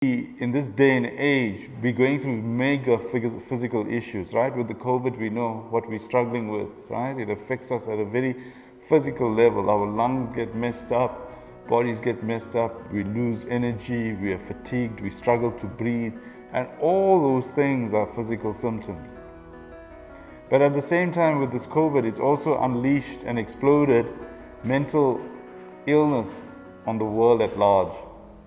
in this day and age, be going through mega physical issues, right? With the COVID, we know what we're struggling with, right? It affects us at a very physical level. Our lungs get messed up, bodies get messed up, we lose energy, we are fatigued, we struggle to breathe, and all those things are physical symptoms. But at the same time, with this COVID, it's also unleashed and exploded mental illness on the world at large.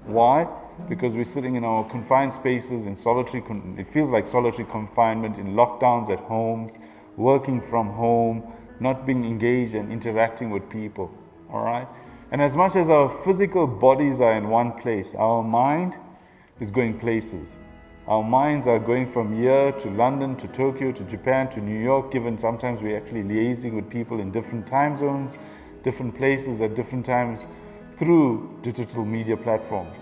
Why? Because we're sitting in our confined spaces, in solitary, it feels like solitary confinement, in lockdowns at homes, working from home, not being engaged and interacting with people, all right? And as much as our physical bodies are in one place, our mind is going places. Our minds are going from here to London, to Tokyo, to Japan, to New York, given sometimes we're actually liaising with people in different time zones, different places at different times through digital media platforms.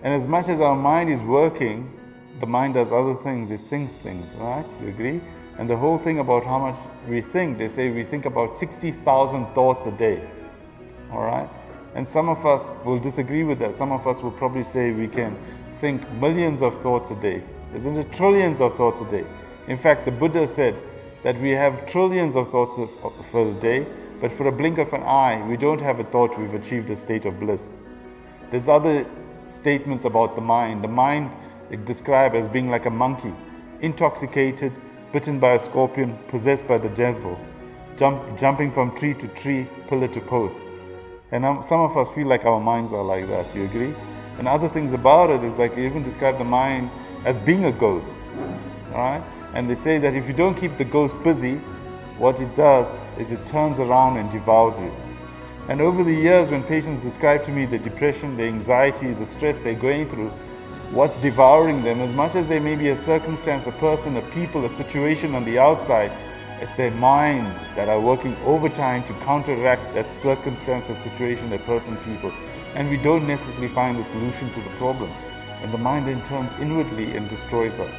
And as much as our mind is working, the mind does other things, it thinks things, right? You agree? And the whole thing about how much we think, they say we think about 60,000 thoughts a day, all right? And some of us will disagree with that. Some of us will probably say we can think millions of thoughts a day. Isn't it trillions of thoughts a day? In fact, the Buddha said that we have trillions of thoughts for a day, but for a blink of an eye, we don't have a thought, we've achieved a state of bliss. There's other statements about the mind. The mind is described as being like a monkey, intoxicated, bitten by a scorpion, possessed by the devil, jumping from tree to tree, pillar to post. And some of us feel like our minds are like that, you agree? And other things about it is like you even describe the mind as being a ghost, all right? And they say that if you don't keep the ghost busy, what it does is it turns around and devours you. And over the years, when patients describe to me the depression, the anxiety, the stress they're going through, what's devouring them, as much as there may be a circumstance, a person, a people, a situation on the outside, it's their minds that are working overtime to counteract that circumstance, that situation, that person, people. And we don't necessarily find the solution to the problem. And the mind then turns inwardly and destroys us.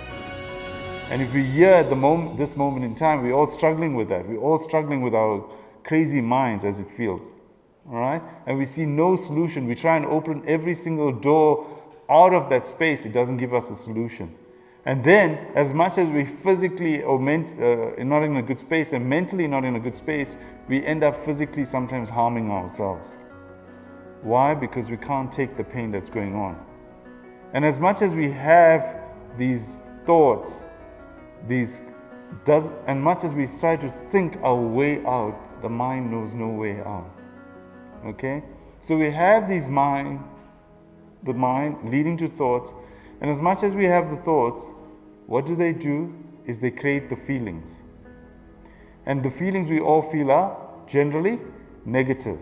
And if we're here at this moment in time, we're all struggling with that. We're all struggling with our crazy minds, as it feels. All right? And we see no solution. We try and open every single door out of that space. It doesn't give us a solution. And then, as much as we physically or not in a good space and mentally not in a good space, we end up physically sometimes harming ourselves. Why? Because we can't take the pain that's going on. And as much as we have these thoughts, and much as we try to think our way out, the mind knows no way out. Okay? So we have the mind leading to thoughts, and as much as we have the thoughts, what do? Is they create the feelings. And the feelings we all feel are generally negative.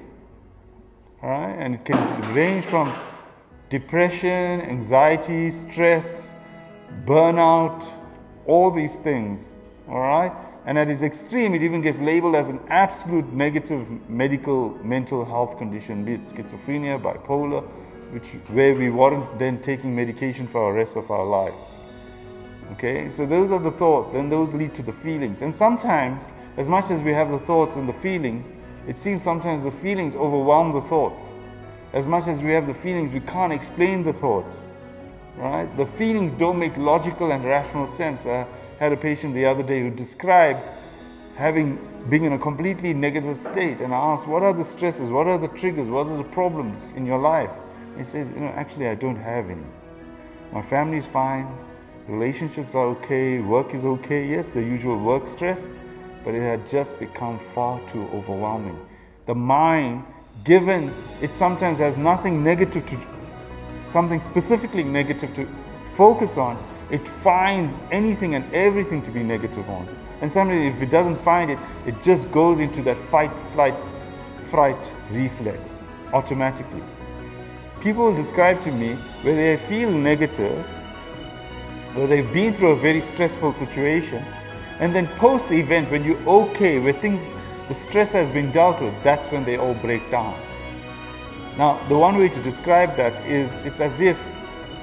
All right? And it can range from depression, anxiety, stress, burnout, all these things. All right? And at its extreme, it even gets labeled as an absolute negative mental health condition, be it schizophrenia, bipolar, where we warrant then taking medication for the rest of our lives. Okay, so those are the thoughts, then those lead to the feelings. And sometimes, as much as we have the thoughts and the feelings, it seems sometimes the feelings overwhelm the thoughts. As much as we have the feelings, we can't explain the thoughts. Right? The feelings don't make logical and rational sense. I had a patient the other day who described being in a completely negative state, and I asked, what are the stresses, what are the triggers, what are the problems in your life? He says, actually I don't have any. My family is fine, relationships are okay, work is okay, yes, the usual work stress, but it had just become far too overwhelming. The mind, given it sometimes has something specifically negative to focus on, it finds anything and everything to be negative on. And sometimes if it doesn't find it, it just goes into that fight, flight, fright reflex automatically. People will describe to me where they feel negative, where they've been through a very stressful situation, and then post the event, when you're okay, where the stress has been dealt with, that's when they all break down. Now, the one way to describe that is, it's as if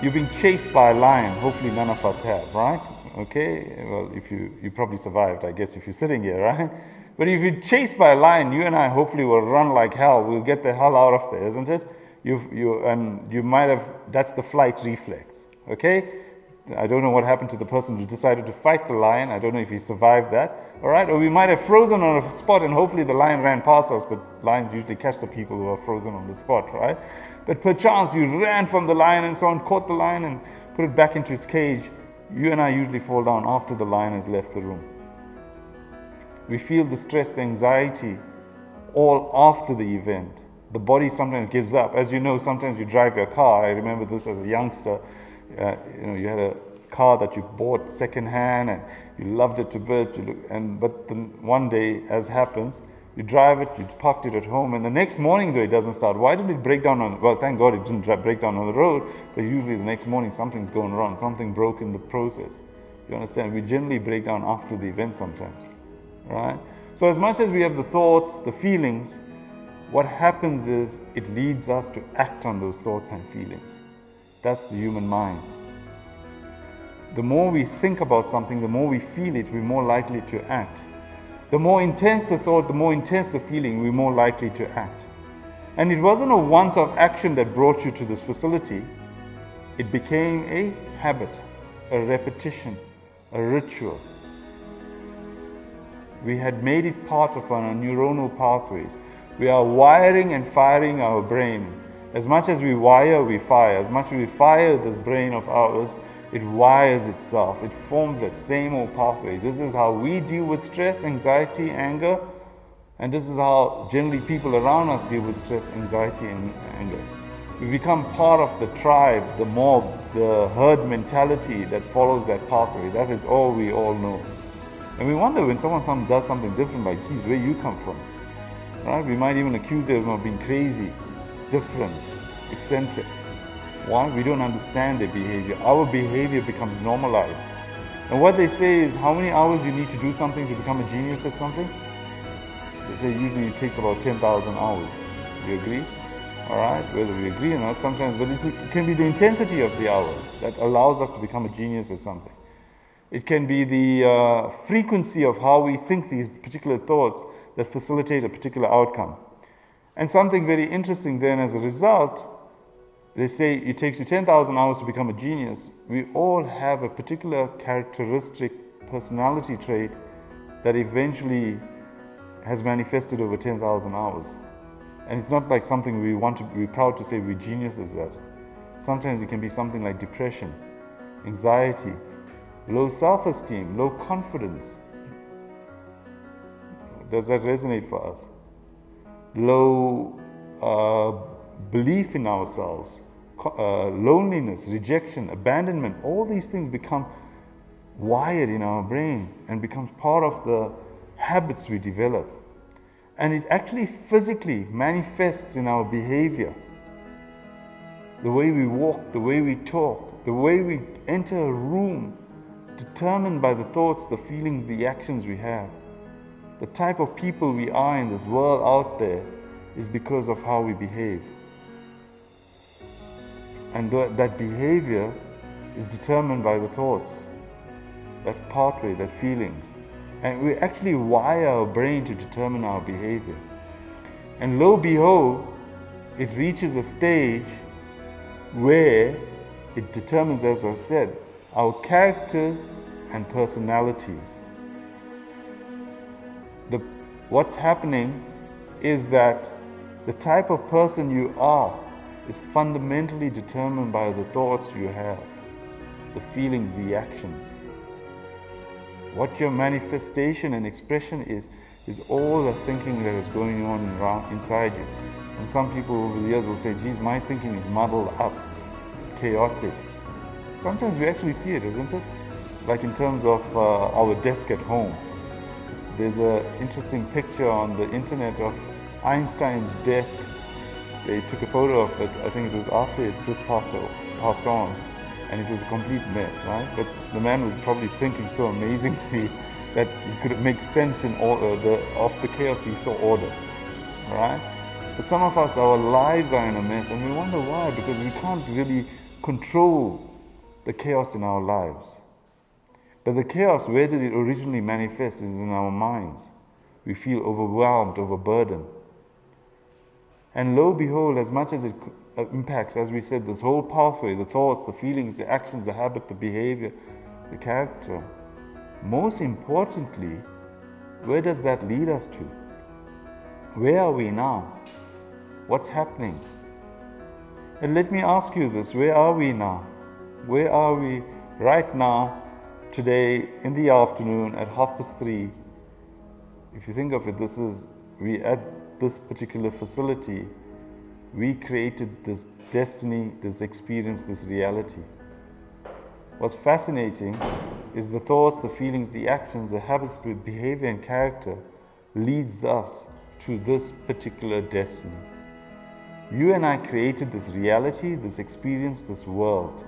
you're being chased by a lion. Hopefully none of us have, right? Okay, well, if you probably survived, I guess, if you're sitting here, right? But if you're chased by a lion, you and I hopefully will run like hell. We'll get the hell out of there, isn't it? You might have, that's the flight reflex. okay? I don't know what happened to the person who decided to fight the lion. I don't know if he survived that, all right? Or we might have frozen on a spot and hopefully the lion ran past us, but lions usually catch the people who are frozen on the spot, right? But perchance you ran from the lion and so on, caught the lion and put it back into its cage. You and I usually fall down after the lion has left the room. We feel the stress, the anxiety, all after the event. The body sometimes gives up. As you know, sometimes you drive your car. I remember this as a youngster. You had a car that you bought second-hand and you loved it to bits. But then one day, as happens, you drive it, you parked it at home, and the next morning though it doesn't start. Why did it break down well, thank God it didn't break down on the road, but usually the next morning something's going wrong, something broke in the process. You understand? We generally break down after the event sometimes, right? So as much as we have the thoughts, the feelings, what happens is it leads us to act on those thoughts and feelings. That's the human mind. The more we think about something, the more we feel it, we're more likely to act. The more intense the thought, the more intense the feeling, we're more likely to act. And it wasn't a once-off action that brought you to this facility. It became a habit, a repetition, a ritual. We had made it part of our neuronal pathways. We are wiring and firing our brain. As much as we wire, we fire. As much as we fire this brain of ours, it wires itself. It forms that same old pathway. This is how we deal with stress, anxiety, anger, and this is how generally people around us deal with stress, anxiety, and anger. We become part of the tribe, the mob, the herd mentality that follows that pathway. That is all we all know. And we wonder when someone does something different, like, geez, where you come from? Right? We might even accuse them of being crazy, different, eccentric. Why? We don't understand their behavior. Our behavior becomes normalized. And what they say is, how many hours you need to do something to become a genius at something? They say usually it takes about 10,000 hours. Do you agree? All right, whether we agree or not, sometimes, but it can be the intensity of the hour that allows us to become a genius at something. It can be the frequency of how we think these particular thoughts that facilitate a particular outcome. And something very interesting then as a result, they say it takes you 10,000 hours to become a genius. We all have a particular characteristic personality trait that eventually has manifested over 10,000 hours. And it's not like something we want to be proud to say we're geniuses at. Sometimes it can be something like depression, anxiety, low self-esteem, low confidence. Does that resonate for us? Low belief in ourselves, loneliness, rejection, abandonment, all these things become wired in our brain and becomes part of the habits we develop. And it actually physically manifests in our behavior. The way we walk, the way we talk, the way we enter a room, determined by the thoughts, the feelings, the actions we have. The type of people we are in this world out there is because of how we behave. And that behavior is determined by the thoughts, that pathway, that feelings. And we actually wire our brain to determine our behavior. And lo and behold, it reaches a stage where it determines, as I said, our characters and personalities. What's happening is that the type of person you are is fundamentally determined by the thoughts you have, the feelings, the actions. What your manifestation and expression is all the thinking that is going on inside you. And some people over the years will say, geez, my thinking is muddled up, chaotic. Sometimes we actually see it, isn't it? Like in terms of our desk at home. There's an interesting picture on the internet of Einstein's desk. They took a photo of it, I think it was after it just passed on, and it was a complete mess, right? But the man was probably thinking so amazingly that he could make sense in all of the chaos. He saw order, right? But some of us, our lives are in a mess, and we wonder why, because we can't really control the chaos in our lives. But the chaos, where did it originally manifest, is in our minds. We feel overwhelmed, overburdened. And lo and behold, as much as impacts, as we said, this whole pathway, the thoughts, the feelings, the actions, the habit, the behavior, the character. Most importantly, where does that lead us to? Where are we now? What's happening? And let me ask you this, where are we now? Where are we right now, today, in the afternoon, at 3:30? If you think of it, we at this particular facility, we created this destiny, this experience, this reality. What's fascinating is the thoughts, the feelings, the actions, the habits, the behavior and character leads us to this particular destiny. You and I created this reality, this experience, this world.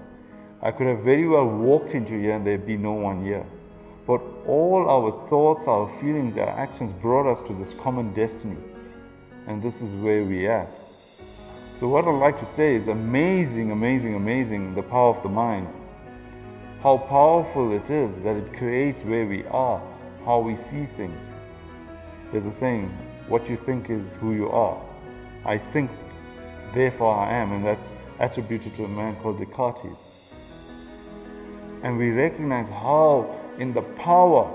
I could have very well walked into here and there'd be no one here. But all our thoughts, our feelings, our actions brought us to this common destiny. And this is where we're at. So what I'd like to say is amazing, amazing, amazing, the power of the mind. How powerful it is that it creates where we are, how we see things. There's a saying, what you think is who you are. I think, therefore I am, and that's attributed to a man called Descartes. And we recognize how in the power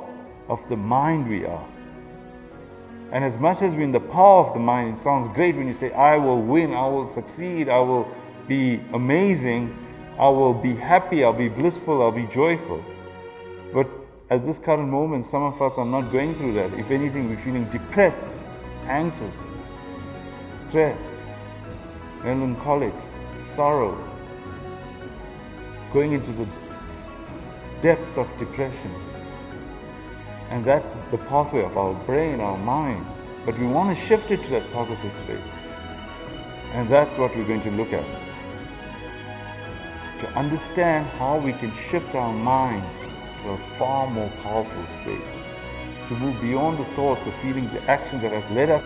of the mind we are. And as much as we're in the power of the mind, it sounds great when you say, I will win, I will succeed, I will be amazing, I will be happy, I'll be blissful, I'll be joyful. But at this current moment, some of us are not going through that. If anything, we're feeling depressed, anxious, stressed, melancholic, sorrow, going into the depths of depression. And that's the pathway of our brain, our mind. But we want to shift it to that positive space. And that's what we're going to look at. To understand how we can shift our minds to a far more powerful space. To move beyond the thoughts, the feelings, the actions that has led us